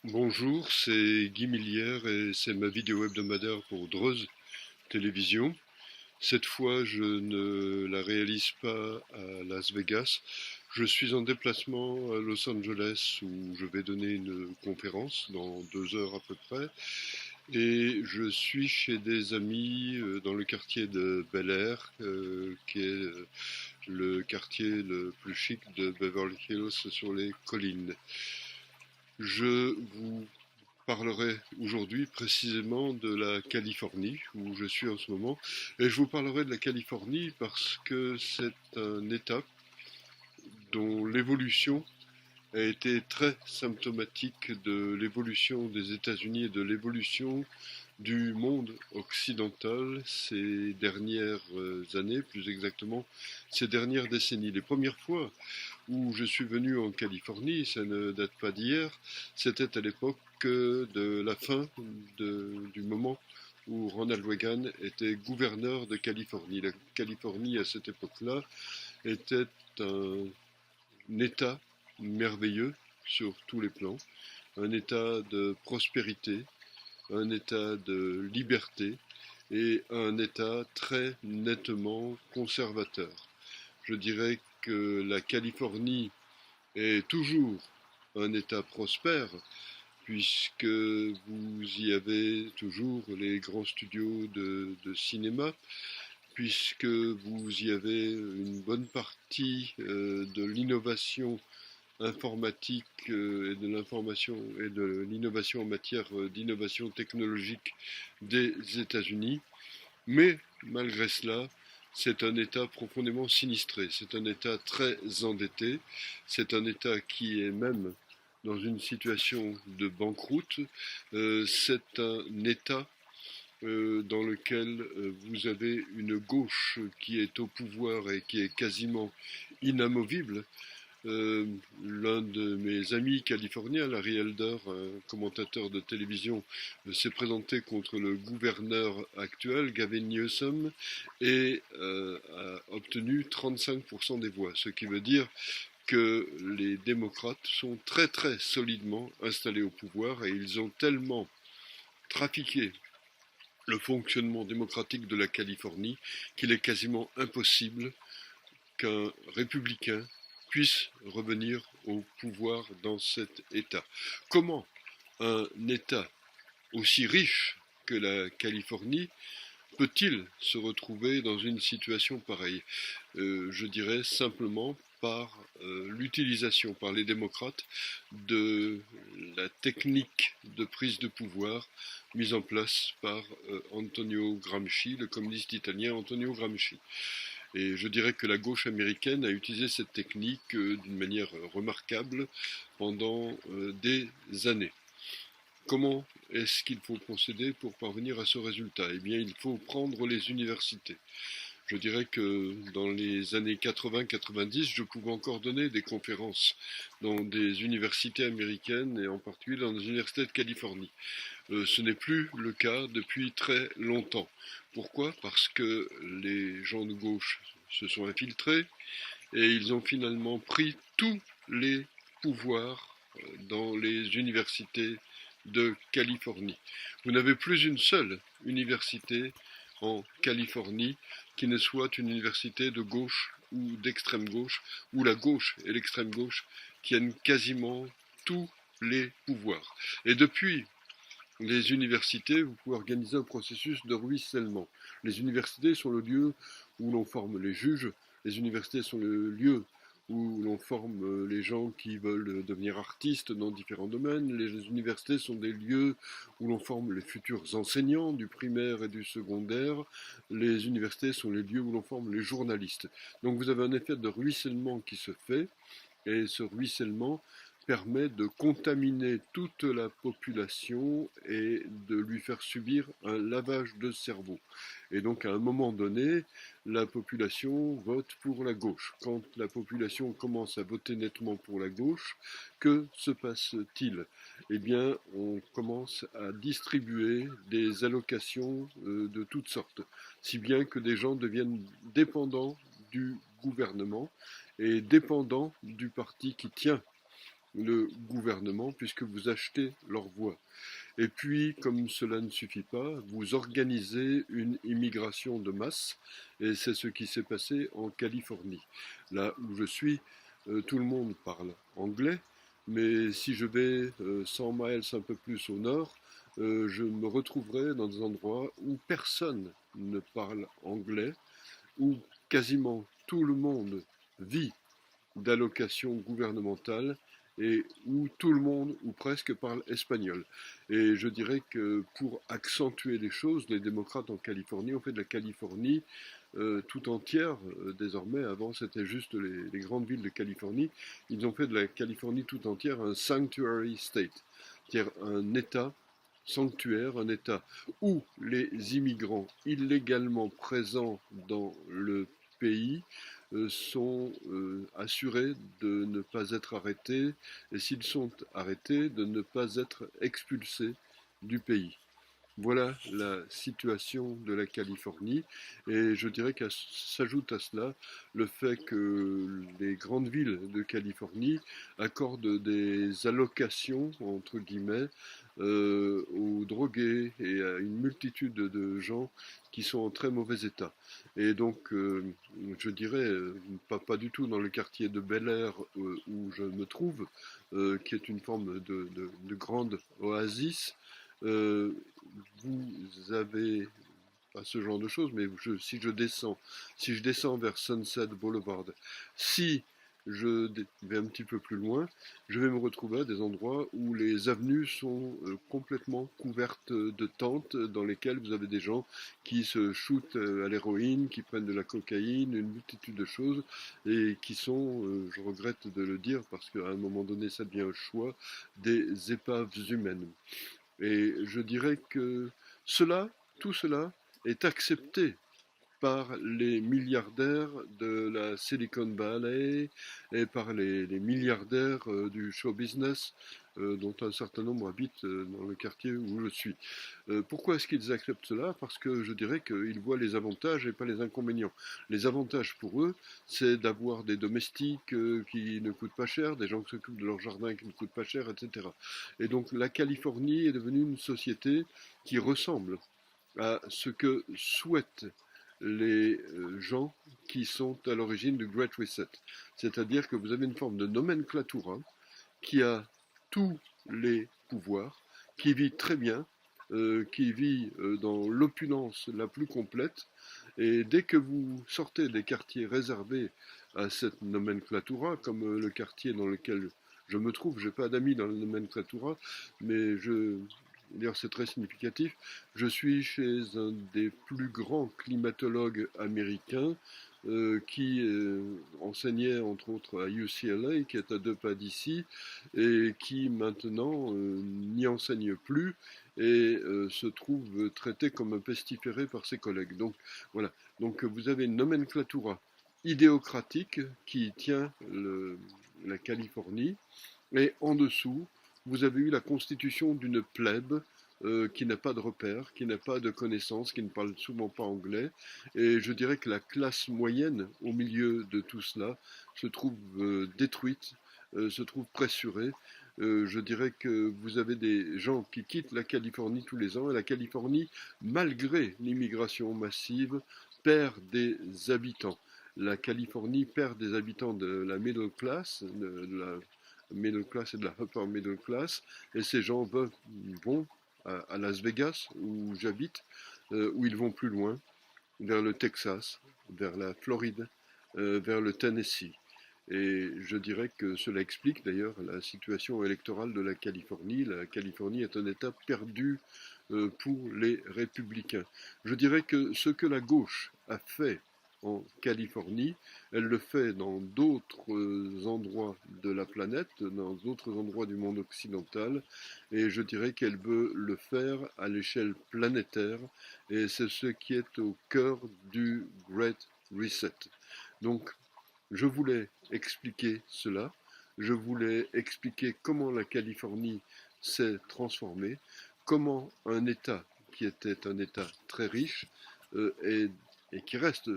Bonjour, c'est Guy Millière et c'est ma vidéo hebdomadaire pour Dreuze Télévision. Cette fois, je ne la réalise pas à Las Vegas. Je suis en déplacement à Los Angeles où je vais donner une conférence dans 2 heures à peu près. Et je suis chez des amis dans le quartier de Bel Air, qui est le quartier le plus chic de Beverly Hills sur les collines. Je vous parlerai aujourd'hui précisément de la Californie, où je suis en ce moment. Et je vous parlerai de la Californie parce que c'est un État dont l'évolution a été très symptomatique de l'évolution des États-Unis et de l'évolution du monde occidental ces dernières années, plus exactement ces dernières décennies. Les premières fois où je suis venu en Californie, ça ne date pas d'hier, c'était à l'époque de la fin du moment où Ronald Reagan était gouverneur de Californie. La Californie, à cette époque-là, était un État merveilleux sur tous les plans, un État de prospérité, un État de liberté et un État très nettement conservateur. Je dirais que la Californie est toujours un État prospère, puisque vous y avez toujours les grands studios de cinéma, puisque vous y avez une bonne partie de l'innovation informatique et de l'information et de l'innovation en matière d'innovation technologique des États-Unis. Mais malgré cela, c'est un État profondément sinistré, c'est un État très endetté, c'est un État qui est même dans une situation de banqueroute, c'est un État dans lequel vous avez une gauche qui est au pouvoir et qui est quasiment inamovible. Euh, L'un de mes amis californiens, Larry Elder, un commentateur de télévision, s'est présenté contre le gouverneur actuel, Gavin Newsom, et a obtenu 35% des voix, ce qui veut dire que les démocrates sont très très solidement installés au pouvoir et ils ont tellement trafiqué le fonctionnement démocratique de la Californie qu'il est quasiment impossible qu'un républicain puisse revenir au pouvoir dans cet État. Comment un État aussi riche que la Californie peut-il se retrouver dans une situation pareille? Je dirais simplement par l'utilisation par les démocrates de la technique de prise de pouvoir mise en place par Antonio Gramsci, le communiste italien Antonio Gramsci. Et je dirais que la gauche américaine a utilisé cette technique d'une manière remarquable pendant des années. Comment est-ce qu'il faut procéder pour parvenir à ce résultat? Eh bien, il faut prendre les universités. Je dirais que dans les années 80-90, je pouvais encore donner des conférences dans des universités américaines et en particulier dans des universités de Californie. Ce n'est plus le cas depuis très longtemps. Pourquoi? Parce que les gens de gauche se sont infiltrés et ils ont finalement pris tous les pouvoirs dans les universités de Californie. Vous n'avez plus une seule université en Californie qui ne soit une université de gauche ou d'extrême gauche, où la gauche et l'extrême gauche tiennent quasiment tous les pouvoirs. Et depuis les universités, vous pouvez organiser un processus de ruissellement. Les universités sont le lieu où l'on forme les juges, les universités sont le lieu où l'on forme les gens qui veulent devenir artistes dans différents domaines. Les universités sont des lieux où l'on forme les futurs enseignants du primaire et du secondaire. Les universités sont les lieux où l'on forme les journalistes. Donc vous avez un effet de ruissellement qui se fait, et ce ruissellement permet de contaminer toute la population et de lui faire subir un lavage de cerveau. Et donc à un moment donné, la population vote pour la gauche. Quand la population commence à voter nettement pour la gauche, que se passe-t-il? Eh bien, on commence à distribuer des allocations de toutes sortes, si bien que des gens deviennent dépendants du gouvernement et dépendants du parti qui tient le gouvernement puisque vous achetez leur voix. Et puis, comme cela ne suffit pas, vous organisez une immigration de masse, et c'est ce qui s'est passé en Californie. Là où je suis, tout le monde parle anglais, mais si je vais 100 miles un peu plus au nord, je me retrouverai dans des endroits où personne ne parle anglais, où quasiment tout le monde vit d'allocations gouvernementales et où tout le monde, ou presque, parle espagnol. Et je dirais que pour accentuer les choses, les démocrates en Californie ont fait de la Californie tout entière, désormais, avant c'était juste les grandes villes de Californie, ils ont fait de la Californie tout entière un sanctuary state, c'est-à-dire un État sanctuaire, un État où les immigrants illégalement présents dans le pays sont assurés de ne pas être arrêtés et s'ils sont arrêtés, de ne pas être expulsés du pays. Voilà la situation de la Californie et je dirais qu'à s'ajoute à cela le fait que les grandes villes de Californie accordent des allocations, entre guillemets, aux drogués et à une multitude de gens qui sont en très mauvais état. Et donc, je dirais, pas du tout dans le quartier de Bel Air où je me trouve, qui est une forme de grande oasis, euh, vous avez pas ce genre de choses, mais si je descends vers Sunset Boulevard, si je vais un petit peu plus loin, je vais me retrouver à des endroits où les avenues sont complètement couvertes de tentes dans lesquelles vous avez des gens qui se shootent à l'héroïne, qui prennent de la cocaïne, une multitude de choses, et qui sont, je regrette de le dire parce qu'à un moment donné ça devient un choix, des épaves humaines. Et je dirais que cela, tout cela est accepté par les milliardaires de la Silicon Valley et par les milliardaires du show business dont un certain nombre habitent dans le quartier où je suis. Pourquoi est-ce qu'ils acceptent cela? Parce que je dirais qu'ils voient les avantages et pas les inconvénients. Les avantages pour eux, c'est d'avoir des domestiques qui ne coûtent pas cher, des gens qui s'occupent de leur jardin qui ne coûtent pas cher, etc. Et donc la Californie est devenue une société qui ressemble à ce que souhaitent les gens qui sont à l'origine du Great Reset. C'est-à-dire que vous avez une forme de nomenclatura qui a tous les pouvoirs, qui vit très bien, qui vit dans l'opulence la plus complète, et dès que vous sortez des quartiers réservés à cette nomenclatura, comme le quartier dans lequel je me trouve, je n'ai pas d'amis dans la nomenclatura, mais d'ailleurs c'est très significatif, je suis chez un des plus grands climatologues américains qui enseignait entre autres à UCLA, qui est à 2 pas d'ici, et qui maintenant n'y enseigne plus et se trouve traité comme un pestiféré par ses collègues. Donc voilà, donc vous avez une nomenclatura idéocratique qui tient la Californie, et en dessous, vous avez eu la constitution d'une plèbe qui n'a pas de repères, qui n'a pas de connaissances, qui ne parle souvent pas anglais. Et je dirais que la classe moyenne, au milieu de tout cela, se trouve détruite, se trouve pressurée. Je dirais que vous avez des gens qui quittent la Californie tous les ans, et la Californie, malgré l'immigration massive, perd des habitants. La Californie perd des habitants de la middle class, de la middle class et de la upper middle class, et ces gens vont à Las Vegas, où j'habite, où ils vont plus loin, vers le Texas, vers la Floride, vers le Tennessee. Et je dirais que cela explique d'ailleurs la situation électorale de la Californie. La Californie est un État perdu pour les républicains. Je dirais que ce que la gauche a fait en Californie, elle le fait dans d'autres endroits de la planète, dans d'autres endroits du monde occidental, et je dirais qu'elle veut le faire à l'échelle planétaire, et c'est ce qui est au cœur du Great Reset. Donc, je voulais expliquer cela, je voulais expliquer comment la Californie s'est transformée, comment un État qui était un État très riche est et qui reste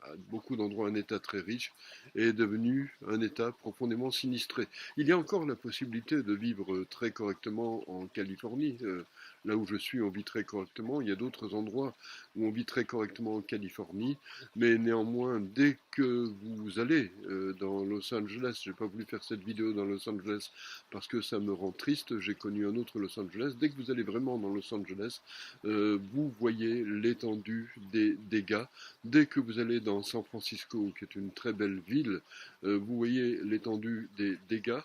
à beaucoup d'endroits un État très riche, est devenu un État profondément sinistré. Il y a encore la possibilité de vivre très correctement en Californie. Là où je suis, on vit très correctement. Il y a d'autres endroits où on vit très correctement en Californie, mais néanmoins, dès que vous allez dans Los Angeles, j'ai pas voulu faire cette vidéo dans Los Angeles parce que ça me rend triste, j'ai connu un autre Los Angeles, dès que vous allez vraiment dans Los Angeles, vous voyez l'étendue des dégâts. Dès que vous allez dans San Francisco, qui est une très belle ville, vous voyez l'étendue des dégâts.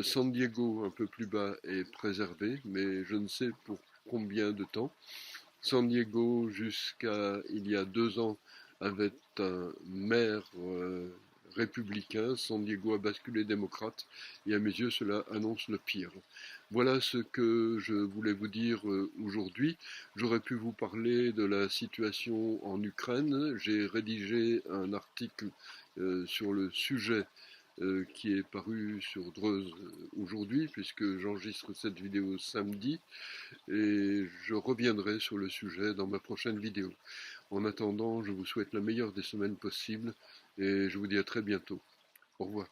San Diego, un peu plus bas, est préservé, mais je ne sais pour combien de temps. San Diego, jusqu'à il y a 2 ans, avait un maire républicain. San Diego a basculé démocrate et à mes yeux cela annonce le pire. Voilà ce que je voulais vous dire aujourd'hui. J'aurais pu vous parler de la situation en Ukraine. J'ai rédigé un article sur le sujet qui est paru sur Dreuze aujourd'hui, puisque j'enregistre cette vidéo samedi, et je reviendrai sur le sujet dans ma prochaine vidéo. En attendant, je vous souhaite la meilleure des semaines possibles, et je vous dis à très bientôt. Au revoir.